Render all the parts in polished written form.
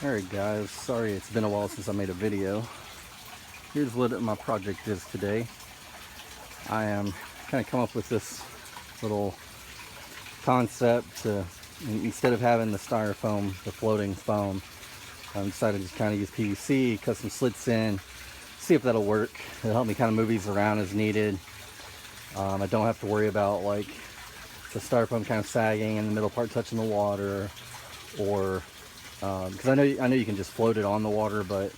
Alright guys, sorry it's been a while since I made a video. Here's what my project is today. I am kind of come up with this little concept to, instead of having the styrofoam, the floating foam, I decided to just kind of use PVC, cut some slits in, see if that'll work. It'll help me kind of move these around as needed. I don't have to worry about like the styrofoam kind of sagging and the middle part touching the water, or because I know you can just float it on the water, but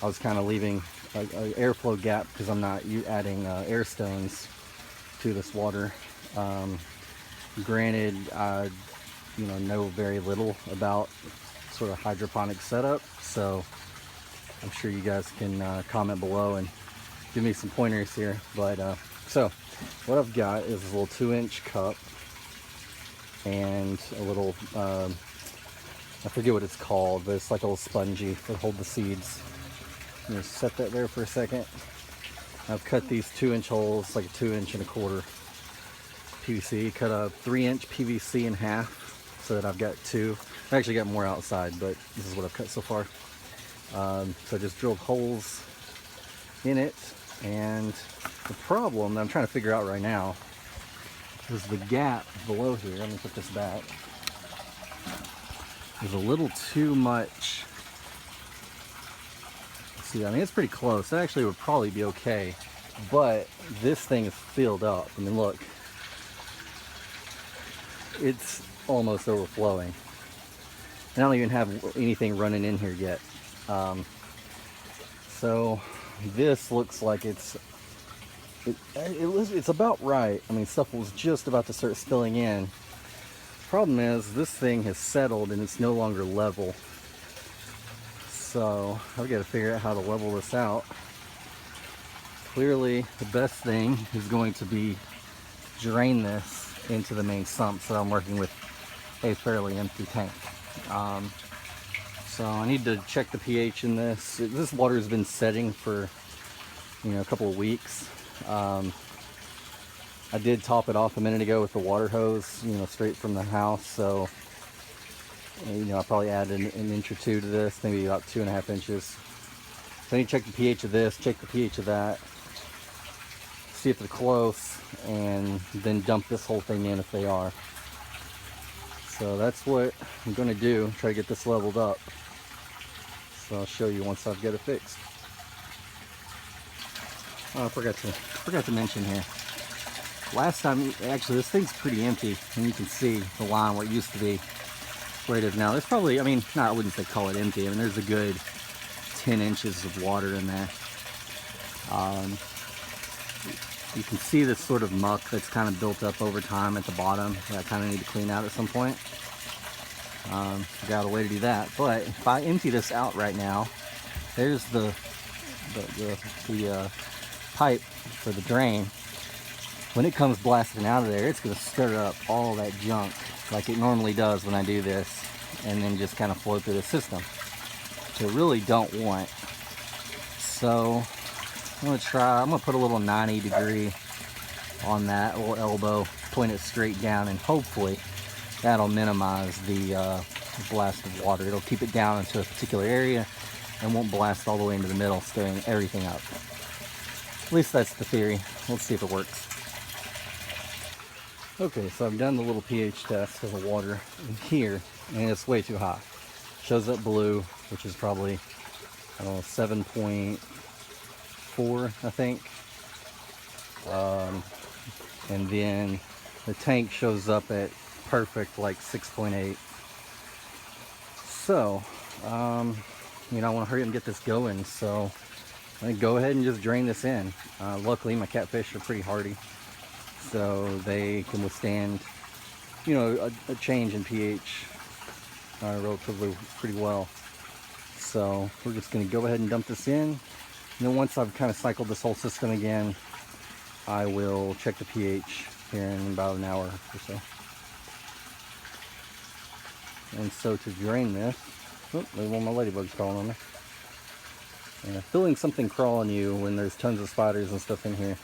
I was kind of leaving an airflow gap because I'm not adding air stones to this water. Granted, I know very little about sort of hydroponic setup, so I'm sure you guys can comment below and give me some pointers here. But so what I've got is a little 2-inch cup and a little I forget what it's called, but it's like a little spongy to hold the seeds. I'm gonna set that there for a second. I've cut these 2-inch holes, like a 2-1/4 inch PVC. Cut a 3-inch PVC in half so that I've got two. I've actually got more outside, but this is what I've cut so far. So I just drilled holes in it, and the problem that I'm trying to figure out right now is the gap below here. Let me put this back. There's a little too much. See, I mean, it's pretty close. It actually would probably be okay, but this thing is filled up. I mean, look, it's almost overflowing. And I don't even have anything running in here yet. So this looks like it's about right. I mean, stuff was just about to start spilling in. Problem is, this thing has settled and it's no longer level. So I've got to figure out how to level this out. Clearly, the best thing is going to be drain this into the main sump, so I'm working with a fairly empty tank. So I need to check the pH in this. This water has been setting for a couple of weeks. I did top it off a minute ago with the water hose, straight from the house. So, I'll probably add an inch or two to this, maybe about 2.5 inches. So I need to check the pH of this, check the pH of that, see if they're close, and then dump this whole thing in if they are. So that's what I'm going to do, try to get this leveled up. So I'll show you once I've got it fixed. Oh, I forgot to mention here. Last time, actually, this thing's pretty empty, and you can see the line where it used to be, where it is now. There's probably, I wouldn't say call it empty. There's a good 10 inches of water in there. You can see this sort of muck that's kind of built up over time at the bottom that I kind of need to clean out at some point. Figure out a way to do that. But if I empty this out right now, there's the pipe for the drain. When it comes blasting out of there, it's going to stir up all that junk like it normally does when I do this, and then just kind of flow through the system, which I really don't want. So I'm going to put a little 90-degree on that little elbow, point it straight down, and hopefully that'll minimize the blast of water. It'll keep it down into a particular area and won't blast all the way into the middle, stirring everything up. At least that's the theory. Let's see if it works. Okay, so I've done the little pH test of the water in here, and it's way too high. Shows up blue, which is probably, 7.4, I think. And then the tank shows up at perfect, like 6.8. So, I want to hurry up and get this going, so I'm going to go ahead and just drain this in. Luckily, my catfish are pretty hardy, so they can withstand, a change in pH relatively pretty well. So we're just going to go ahead and dump this in. And then once I've kind of cycled this whole system again, I will check the pH here in about an hour or so. And so to drain this, oh, there's one of my ladybugs crawling on me. Yeah, feeling something crawl on you when there's tons of spiders and stuff in here,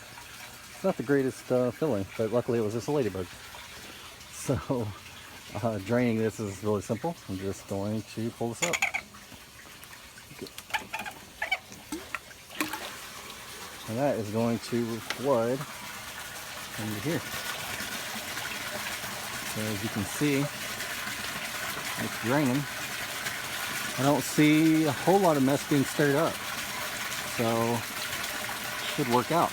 it's not the greatest feeling, but luckily it was just a ladybug. So draining this is really simple. I'm just going to pull this up. And that is going to flood into here. So as you can see, it's draining. I don't see a whole lot of mess being stirred up, so should work out.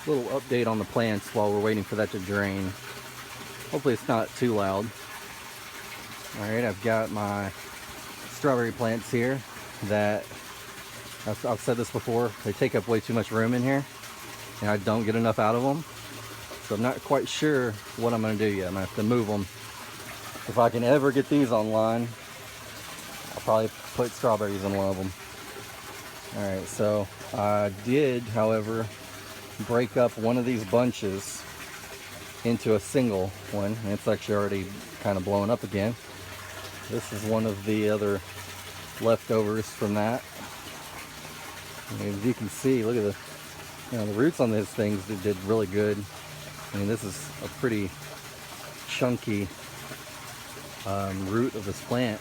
Little update on the plants while we're waiting for that to drain. Hopefully it's not too loud. Alright, I've got my strawberry plants here that, I've said this before, they take up way too much room in here and I don't get enough out of them. So I'm not quite sure what I'm going to do yet. I'm going to have to move them. If I can ever get these online, I'll probably put strawberries in one of them. Alright, so I did, however, break up one of these bunches into a single one, and it's actually already kind of blowing up again. This is one of the other leftovers from that. And as you can see, look at the roots on these things did really good. I mean, this is a pretty chunky root of this plant.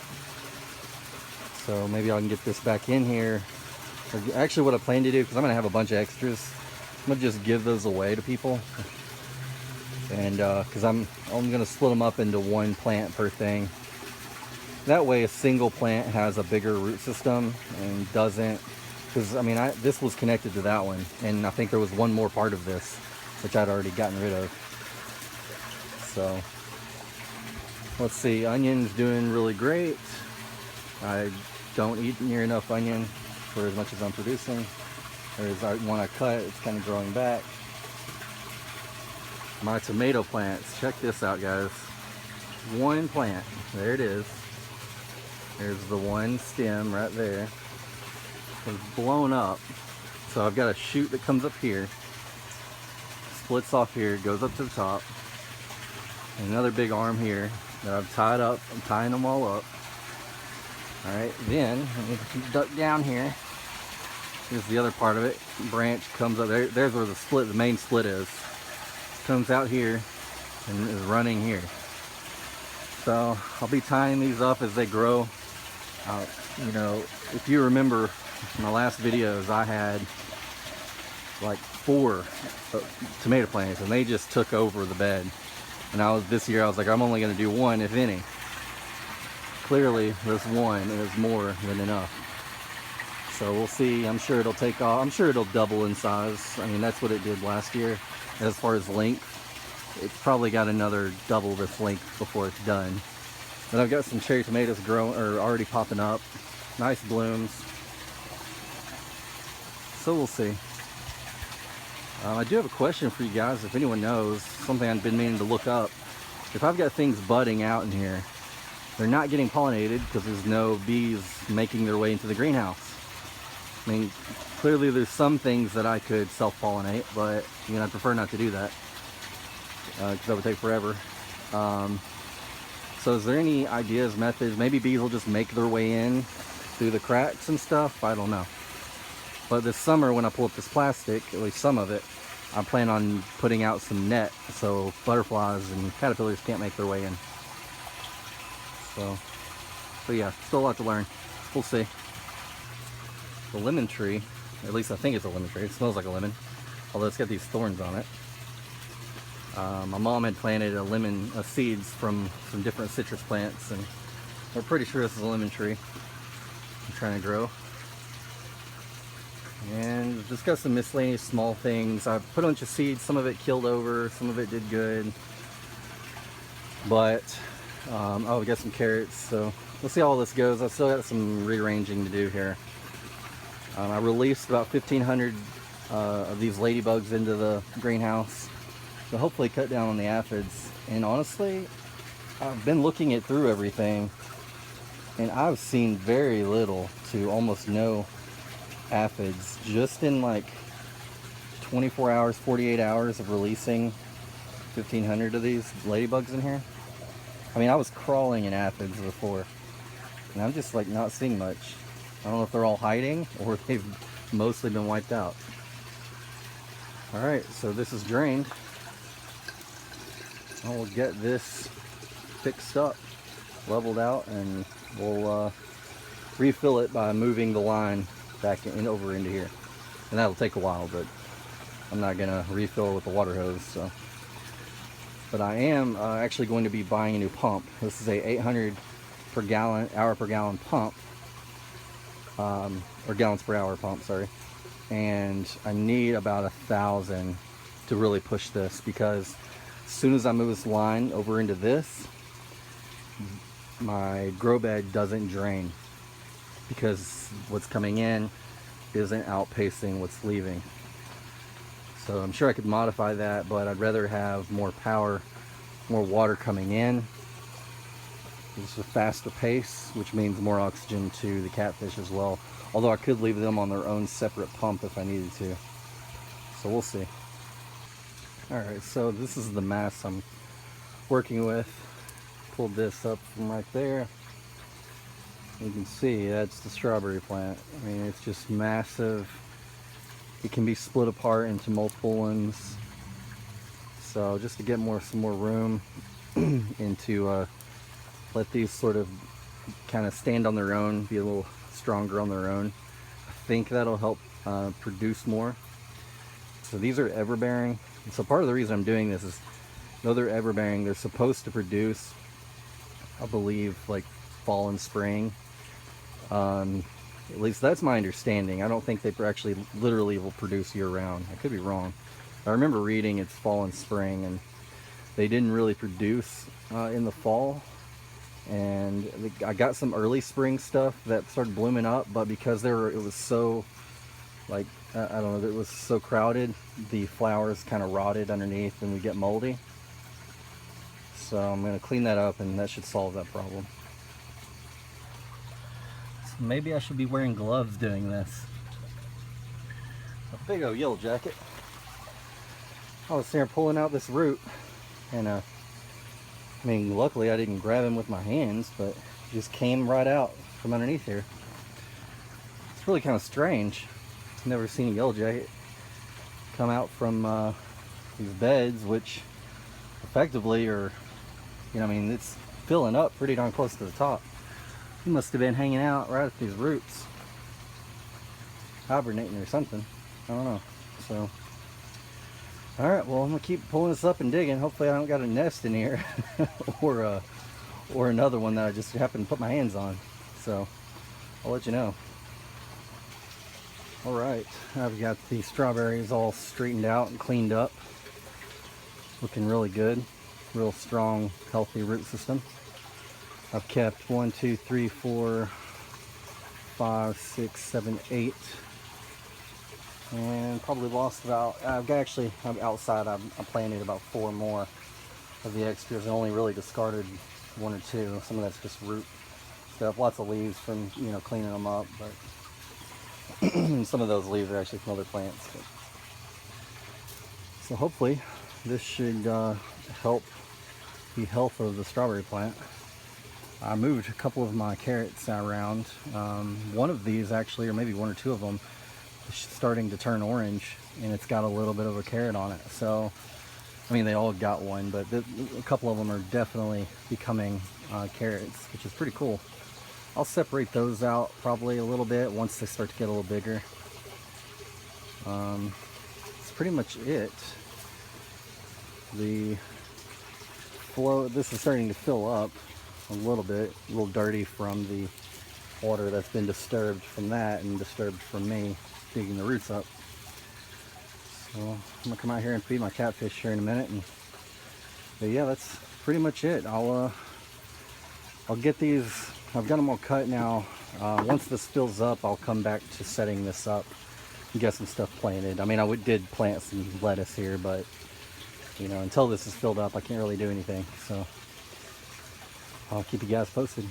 So maybe I can get this back in here. Actually, what I plan to do, because I'm going to have a bunch of extras, I'm going to just give those away to people. And because I'm going to split them up into one plant per thing. That way a single plant has a bigger root system and doesn't, because I mean this was connected to that one, and I think there was one more part of this which I'd already gotten rid of. So let's see, onion's doing really great. I don't eat near enough onion for as much as I'm producing. There's one I cut, it's kind of growing back. My tomato plants, check this out guys. One plant, there it is. There's the one stem right there. It's blown up. So I've got a shoot that comes up here, splits off here, goes up to the top. And another big arm here that I've tied up. I'm tying them all up. Alright, then let me duck down here. Here's the other part of it. Branch comes up there. There's where the main split is. Comes out here and is running here. So I'll be tying these up as they grow. You know, if you remember my last videos, I had like 4 tomato plants and they just took over the bed. And this year I was like, I'm only going to do 1 if any. Clearly this one is more than enough. So we'll see. I'm sure it'll take off. I'm sure it'll double in size. I mean, that's what it did last year. As far as length, it's probably got another double this length before it's done. But I've got some cherry tomatoes growing, or already popping up. Nice blooms. So we'll see. I do have a question for you guys, if anyone knows, something I've been meaning to look up. If I've got things budding out in here, they're not getting pollinated because there's no bees making their way into the greenhouse. I mean, clearly there's some things that I could self-pollinate, but you know, I prefer not to do that because that would take forever. So is there any ideas, methods? Maybe bees will just make their way in through the cracks and stuff. I don't know. But this summer when I pull up this plastic, at least some of it, I plan on putting out some net so butterflies and caterpillars can't make their way in. So yeah, still a lot to learn. We'll see. The lemon tree, at least I think it's a lemon tree. It smells like a lemon, although it's got these thorns on it. My mom had planted seeds from some different citrus plants, and we're pretty sure this is a lemon tree I'm trying to grow. And just got some miscellaneous small things. I've put a bunch of seeds, some of it killed over, some of it did good. But, oh, we got some carrots, so we'll see how all this goes. I've still got some rearranging to do here. I released about 1,500 of these ladybugs into the greenhouse, so hopefully cut down on the aphids. And honestly, I've been looking it through everything, and I've seen very little to almost no aphids just in like 24 hours, 48 hours of releasing 1,500 of these ladybugs in here. I mean, I was crawling in aphids before, and I'm just like not seeing much. I don't know if they're all hiding or they've mostly been wiped out. Alright, so this is drained. I'll get this fixed up, leveled out, and we'll refill it by moving the line back in over into here. And that'll take a while, but I'm not gonna refill with the water hose. So, but I am actually going to be buying a new pump. This is a 800 hour per gallon pump, or gallons per hour pump, sorry. And I need about 1,000 to really push this, because as soon as I move this line over into this, my grow bed doesn't drain, because what's coming in isn't outpacing what's leaving. So I'm sure I could modify that, but I'd rather have more power, more water coming in. It's a faster pace, which means more oxygen to the catfish as well. Although I could leave them on their own separate pump if I needed to. So we'll see. Alright, so this is the mass I'm working with. Pulled this up from right there. You can see that's the strawberry plant. I mean, it's just massive. It can be split apart into multiple ones. So just to get some more room and to let these sort of kind of stand on their own, be a little stronger on their own. I think that'll help produce more. So these are ever-bearing. So part of the reason I'm doing this is, though they're ever-bearing, they're supposed to produce, I believe, like fall and spring. At least that's my understanding. I don't think they actually literally will produce year-round. I could be wrong. I remember reading it's fall and spring, and they didn't really produce in the fall. And I got some early spring stuff that started blooming up, but because it was so, like, I don't know, it was so crowded, the flowers kind of rotted underneath and we get moldy. So I'm going to clean that up, and that should solve that problem. So maybe I should be wearing gloves doing this. A big old yellow jacket. I was here pulling out this root, and I mean, luckily I didn't grab him with my hands, but it just came right out from underneath here. It's really kind of strange. I've never seen a yellow jacket come out from these beds, which effectively are, you know, I mean, it's filling up pretty darn close to the top. He must have been hanging out right at these roots, hibernating or something. I don't know. So, all right, well, I'm gonna keep pulling this up and digging. Hopefully I don't got a nest in here or another one that I just happened to put my hands on. So I'll let you know. All right, I've got the strawberries all straightened out and cleaned up. Looking really good. Real strong, healthy root system. I've kept 1, 2, 3, 4, 5, 6, 7, 8. And probably lost about, I'm outside, I planted about 4 more of the extras, and only really discarded 1 or 2. Some of that's just root stuff, lots of leaves from, you know, cleaning them up, but some of those leaves are actually from other plants. But. So hopefully this should help the health of the strawberry plant. I moved a couple of my carrots around. One of these actually, or maybe 1 or 2 of them, starting to turn orange, and it's got a little bit of a carrot on it. So I mean, they all got one, but a couple of them are definitely becoming carrots, which is pretty cool. I'll separate those out probably a little bit once they start to get a little bigger. That's pretty much it. The flow, this is starting to fill up a little bit, a little dirty from the water that's been disturbed from that and disturbed from me digging the roots up. So I'm gonna come out here and feed my catfish here in a minute, but yeah, that's pretty much it. I'll get these, I've got them all cut now. Once this fills up, I'll come back to setting this up and get some stuff planted. I mean, I did plant some lettuce here, but you know, until this is filled up, I can't really do anything. So I'll keep you guys posted.